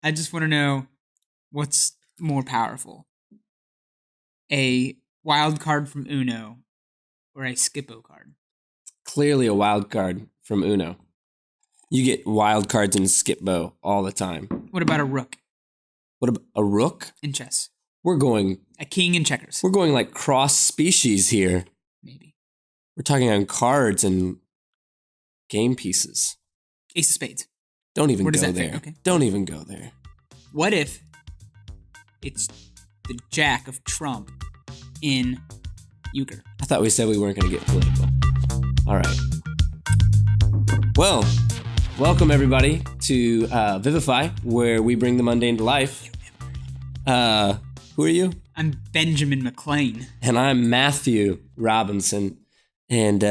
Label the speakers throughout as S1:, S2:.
S1: I just want to know what's more powerful. A wild card from Uno or a Skippo card?
S2: Clearly a wild card from Uno. You get wild cards in Skippo all the time.
S1: What about a rook?
S2: What about a rook?
S1: In chess.
S2: We're going...
S1: A king in checkers.
S2: We're going like cross-species here.
S1: Maybe.
S2: We're talking on cards and game pieces.
S1: Ace of spades.
S2: Don't even
S1: Where does
S2: go
S1: that
S2: there.
S1: fit? Okay.
S2: Don't even go there.
S1: What if it's the jack of Trump in euchre?
S2: I thought we said we weren't going to get political. All right. Well, welcome everybody to Vivify, where we bring the mundane to life. Who are you?
S1: I'm Benjamin McLean.
S2: And I'm Matthew Robinson. And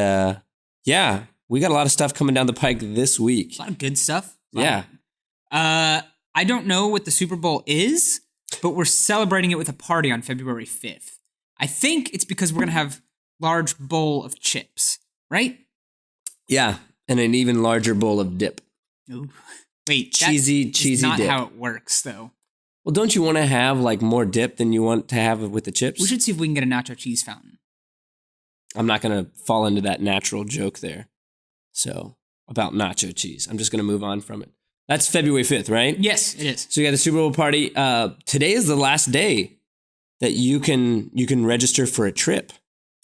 S2: yeah, we got a lot of stuff coming down the pike this week.
S1: A lot of good stuff.
S2: Yeah.
S1: I don't know what the Super Bowl is, but we're celebrating it with a party on February 5th. I think it's because we're going to have large bowl of chips, right?
S2: Yeah, and an even larger bowl of dip.
S1: Ooh. Wait,
S2: cheesy
S1: that's not
S2: dip.
S1: how it works, though.
S2: Well, don't you want to have like more dip than you want to have with the chips?
S1: We should see if we can get a nacho cheese fountain.
S2: I'm not going to fall into that natural joke there. So, about nacho cheese. I'm just going to move on from it. That's February 5th, right?
S1: Yes, it is.
S2: So you got the Super Bowl party. Today is the last day that you can register for a trip.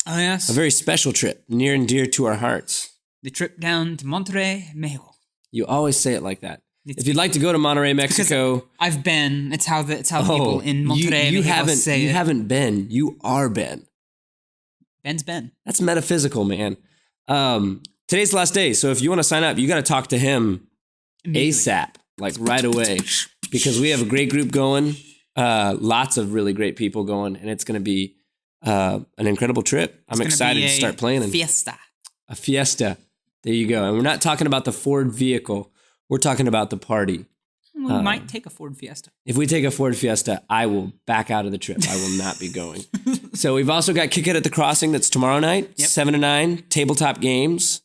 S1: Oh, yes.
S2: A very special trip, near and dear to our hearts.
S1: The trip down to Monterrey, Mexico.
S2: You always say it like that. If you'd like to go to Monterrey, Mexico,
S1: I've been. It's how the people in Monterrey,
S2: you
S1: Mexico
S2: haven't
S1: say
S2: you
S1: it.
S2: haven't been. You are Ben.
S1: Ben's Ben.
S2: That's metaphysical, man. Today's the last day, so if you want to sign up, you got to talk to him ASAP, like right away, because we have a great group going, lots of really great people going, and it's going to be an incredible trip. I'm excited to start planning. A fiesta. There you go. And we're not talking about the Ford vehicle. We're talking about the party.
S1: We might take a Ford Fiesta.
S2: If we take a Ford Fiesta, I will back out of the trip. I will not be going. So we've also got Kick It at the Crossing. That's tomorrow night, 7 to 9, tabletop games.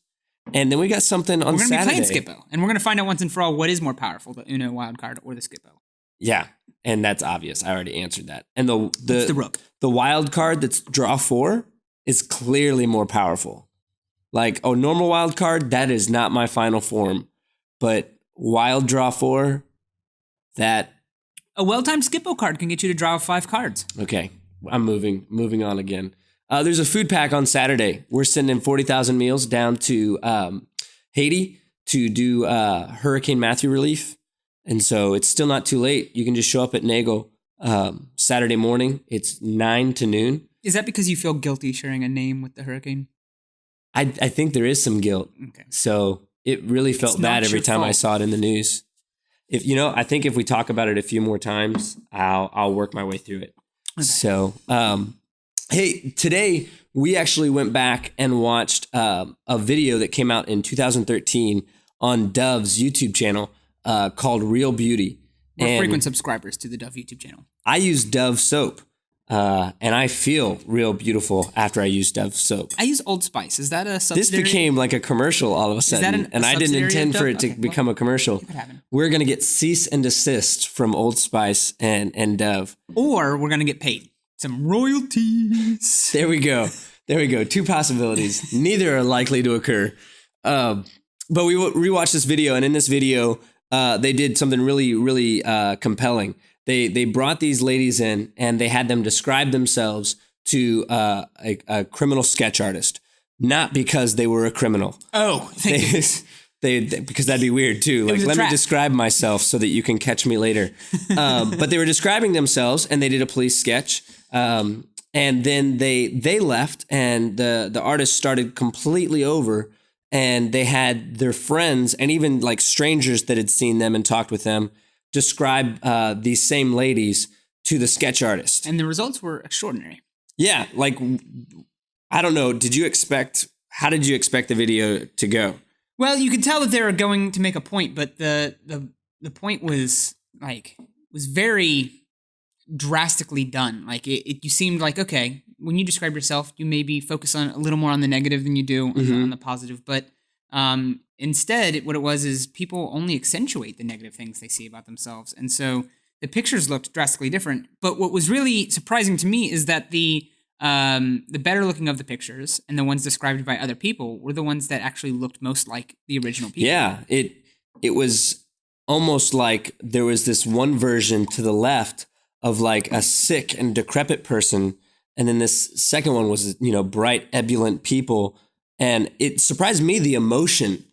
S2: And then we got something on Saturday.
S1: We're going to be playing Skippo. And we're going to find out once and for all what is more powerful, the Uno wild card or the Skippo.
S2: Yeah. And that's obvious. I already answered that. And
S1: It's the rook.
S2: The wild card that's draw 4 is clearly more powerful. Like a normal wild card, that is not my final form. But wild draw 4, that...
S1: A well-timed Skippo card can get you to draw 5 cards.
S2: Okay. I'm moving on again. There's a food pack on Saturday. We're sending 40,000 meals down to Haiti to do Hurricane Matthew relief. And so it's still not too late. You can just show up at Nagel Saturday morning. It's 9 to noon.
S1: Is that because you feel guilty sharing a name with the hurricane?
S2: I think there is some guilt.
S1: Okay.
S2: So it really felt bad every time I saw it in the news. I think if we talk about it a few more times, I'll work my way through it. Okay. So, hey, today we actually went back and watched a video that came out in 2013 on Dove's YouTube channel called Real Beauty.
S1: We're frequent subscribers to the Dove YouTube channel.
S2: I use Dove soap, and I feel real beautiful after I use Dove soap.
S1: I use Old Spice. Is that a subsidiary?
S2: This became like a commercial all of a sudden, and I didn't intend for it to become a commercial. We're going to get cease and desist from Old Spice and Dove.
S1: Or we're going to get paid. Some royalties.
S2: There we go. 2 possibilities. Neither are likely to occur. But we rewatched this video, and in this video, they did something really, really compelling. They brought these ladies in, and they had them describe themselves to a criminal sketch artist, not because they were a criminal.
S1: Oh,
S2: because that'd be weird too. Like, let me describe myself so that you can catch me later. But they were describing themselves, and they did a police sketch. And then they left, and the artist started completely over, and they had their friends and even like strangers that had seen them and talked with them describe these same ladies to the sketch artist.
S1: And the results were extraordinary.
S2: Yeah, like, I don't know. How did you expect the video to go?
S1: Well, you could tell that they were going to make a point, but the point was very drastically done. Like you seemed like, okay, when you describe yourself, you maybe focus on a little more on the negative than you do on the positive. But Instead, what it was is people only accentuate the negative things they see about themselves. And so the pictures looked drastically different. But what was really surprising to me is that the better looking of the pictures and the ones described by other people were the ones that actually looked most like the original people.
S2: Yeah, it was almost like there was this one version to the left of like a sick and decrepit person, and then this second one was, bright, ebullient people. And it surprised me, the emotion,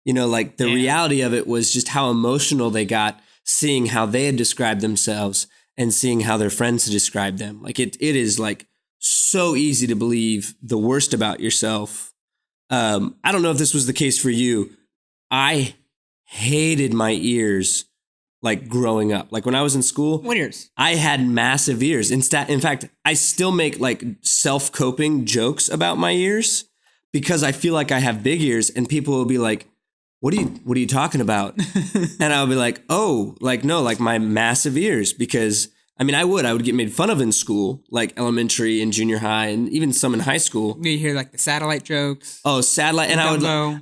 S2: like the reality of it was just how emotional they got seeing how they had described themselves and seeing how their friends had described them. Like it is like so easy to believe the worst about yourself. I don't know if this was the case for you. I hated my ears like growing up. Like when I was in school.
S1: What ears?
S2: I had massive ears. In fact, I still make like self-coping jokes about my ears because I feel like I have big ears, and people will be like, what are you talking about? And I'll be like, oh, like, no, like my massive ears. Because I would get made fun of in school, like elementary and junior high, and even some in high school.
S1: You hear like the satellite jokes.
S2: Oh, satellite. And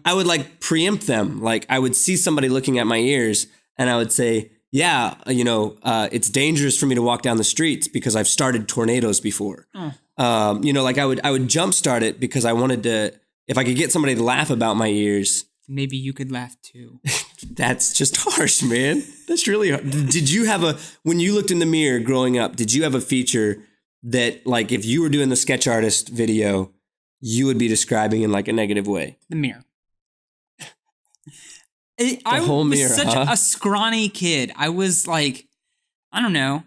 S2: I would like preempt them. Like I would see somebody looking at my ears and I would say, yeah, it's dangerous for me to walk down the streets because I've started tornadoes before. Like I would jumpstart it because I wanted to, if I could get somebody to laugh about my ears.
S1: Maybe you could laugh too.
S2: That's just harsh, man. That's really hard. Did you have when you looked in the mirror growing up, did you have a feature that like if you were doing the sketch artist video, you would be describing in like a negative way?
S1: The mirror.
S2: I was
S1: such a scrawny kid. I was like, I don't know.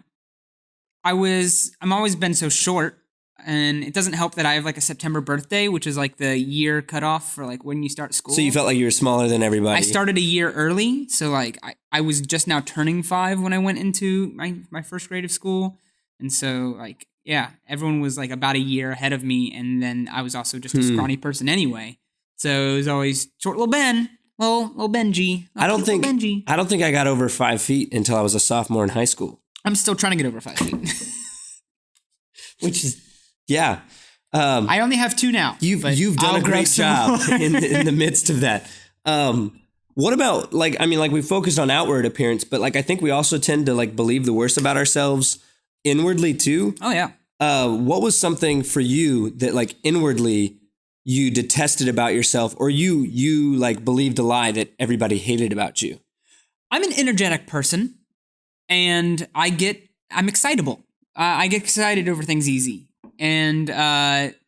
S1: I'm always been so short. And it doesn't help that I have like a September birthday, which is like the year cutoff for like when you start school.
S2: So you felt like you were smaller than everybody.
S1: I started a year early. So like I was just now turning 5 when I went into my first grade of school. And so like, yeah, everyone was like about a year ahead of me. And then I was also just a scrawny person anyway. So it was always short little Ben, little Benji.
S2: I don't think I got over 5 feet until I was a sophomore in high school.
S1: I'm still trying to get over 5 feet.
S2: Which is... Yeah.
S1: I only have 2 now.
S2: You've done a great job in the midst of that. What about like we focused on outward appearance, but like I think we also tend to like believe the worst about ourselves inwardly too.
S1: Oh yeah.
S2: What was something for you that like inwardly you detested about yourself, or you like believed a lie that everybody hated about you?
S1: I'm an energetic person, and I'm excitable. I get excited over things easy. And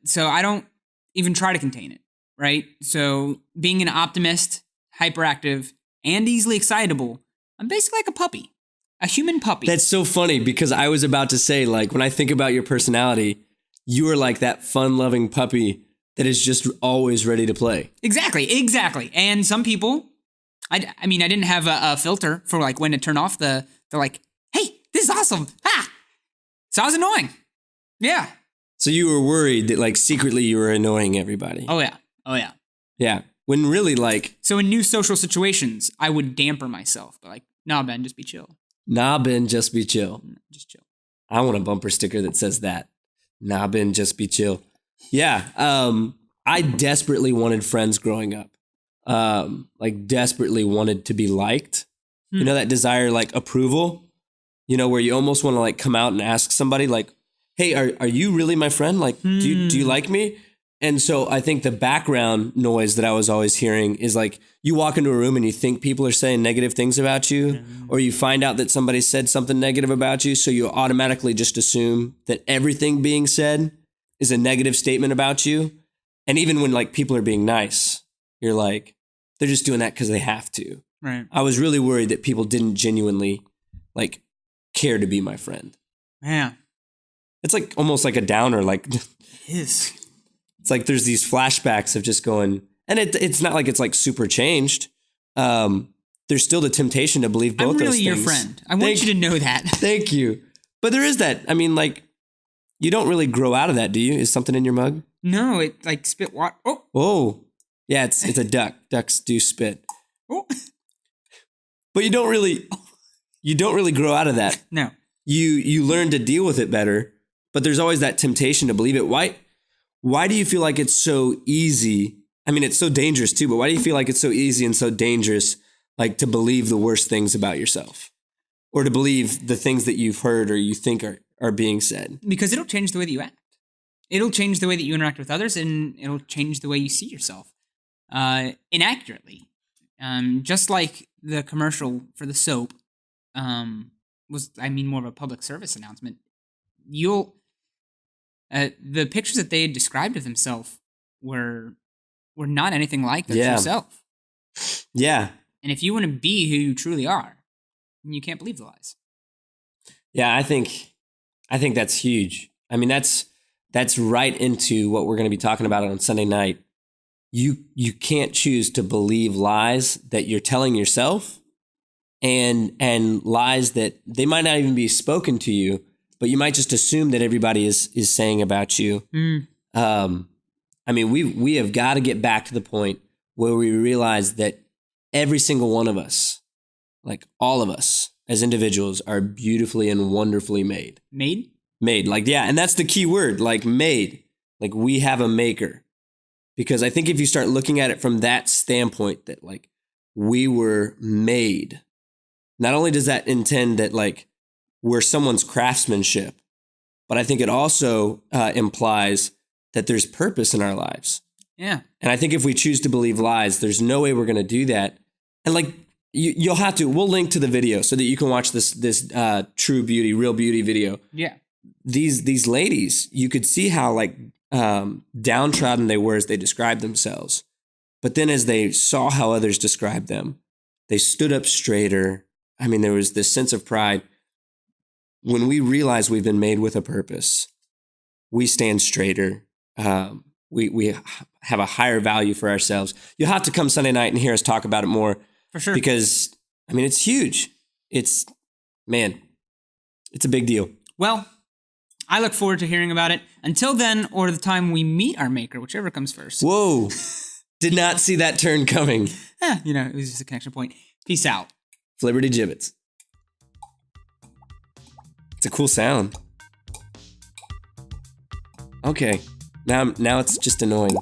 S1: so I don't even try to contain it, right? So being an optimist, hyperactive, and easily excitable, I'm basically like a puppy, a human puppy.
S2: That's so funny because I was about to say, like, when I think about your personality, you are like that fun-loving puppy that is just always ready to play.
S1: Exactly. And some people, I didn't have a filter for like when to turn off they're like, hey, this is awesome. Ah! So I was annoying. Yeah.
S2: So you were worried that like secretly you were annoying everybody.
S1: Oh yeah.
S2: Yeah. When really like.
S1: So in new social situations, I would damper myself. But like, nah, Ben, just be chill.
S2: Nah, Ben, just be chill.
S1: Just chill.
S2: I want a bumper sticker that says that. Nah, Ben, just be chill. Yeah. I desperately wanted friends growing up. Like desperately wanted to be liked. You know, that desire, like approval, where you almost want to like come out and ask somebody like, hey, are you really my friend? Like, do you like me? And so I think the background noise that I was always hearing is like you walk into a room and you think people are saying negative things about you, or you find out that somebody said something negative about you. So you automatically just assume that everything being said is a negative statement about you. And even when like people are being nice, you're like, they're just doing that because they have to.
S1: Right.
S2: I was really worried that people didn't genuinely like care to be my friend.
S1: Man.
S2: It's like almost like a downer. Like
S1: it is.
S2: It's like there's these flashbacks of just going, and it's not like it's like super changed. There's still the temptation to believe both those things.
S1: I'm really your friend. I want you to know that.
S2: Thank you. But there is that. I mean, like, you don't really grow out of that, do you? Is something in your mug?
S1: No, it like spit water. Oh.
S2: Oh. Yeah, it's a duck. Ducks do spit.
S1: Oh.
S2: But you don't really grow out of that.
S1: No.
S2: You learn to deal with it better. But there's always that temptation to believe it. Why do you feel like it's so easy I mean, it's so dangerous too, but why do you feel like it's so easy and so dangerous, like to believe the worst things about yourself or to believe the things that you've heard or you think are being said?
S1: Because it'll change the way that you act. It'll change the way that you interact with others, and it'll change the way you see yourself inaccurately. Just like the commercial for the soap was, more of a public service announcement. The pictures that they had described of themselves were not anything like their true self.
S2: Yeah.
S1: And if you want to be who you truly are, you can't believe the lies.
S2: Yeah, I think that's huge. I mean, that's right into what we're going to be talking about on Sunday night. You can't choose to believe lies that you're telling yourself and lies that they might not even be spoken to you, but you might just assume that everybody is saying about you. We have got to get back to the point where we realize that every single one of us, like all of us as individuals, are beautifully and wonderfully made. Made, like, yeah, and that's the key word, like made. Like we have a maker. Because I think if you start looking at it from that standpoint, that like we were made, not only does that intend that like we're someone's craftsmanship, but I think it also implies that there's purpose in our lives.
S1: Yeah.
S2: And I think if we choose to believe lies, there's no way we're going to do that. And like you'll have to, we'll link to the video so that you can watch this true beauty, real beauty video.
S1: Yeah.
S2: These ladies, you could see how like downtrodden they were as they described themselves. But then as they saw how others described them, they stood up straighter. I mean, there was this sense of pride. When we realize we've been made with a purpose, we stand straighter. We have a higher value for ourselves. You'll have to come Sunday night and hear us talk about it more.
S1: For sure.
S2: Because, I mean, it's huge. It's a big deal.
S1: Well, I look forward to hearing about it. Until then, or the time we meet our maker, whichever comes first.
S2: Whoa. Did not see that turn coming.
S1: It was just a connection point. Peace out.
S2: Flibberty gibbets. It's a cool sound. Okay. Now it's just annoying.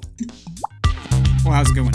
S1: Well, how's it going?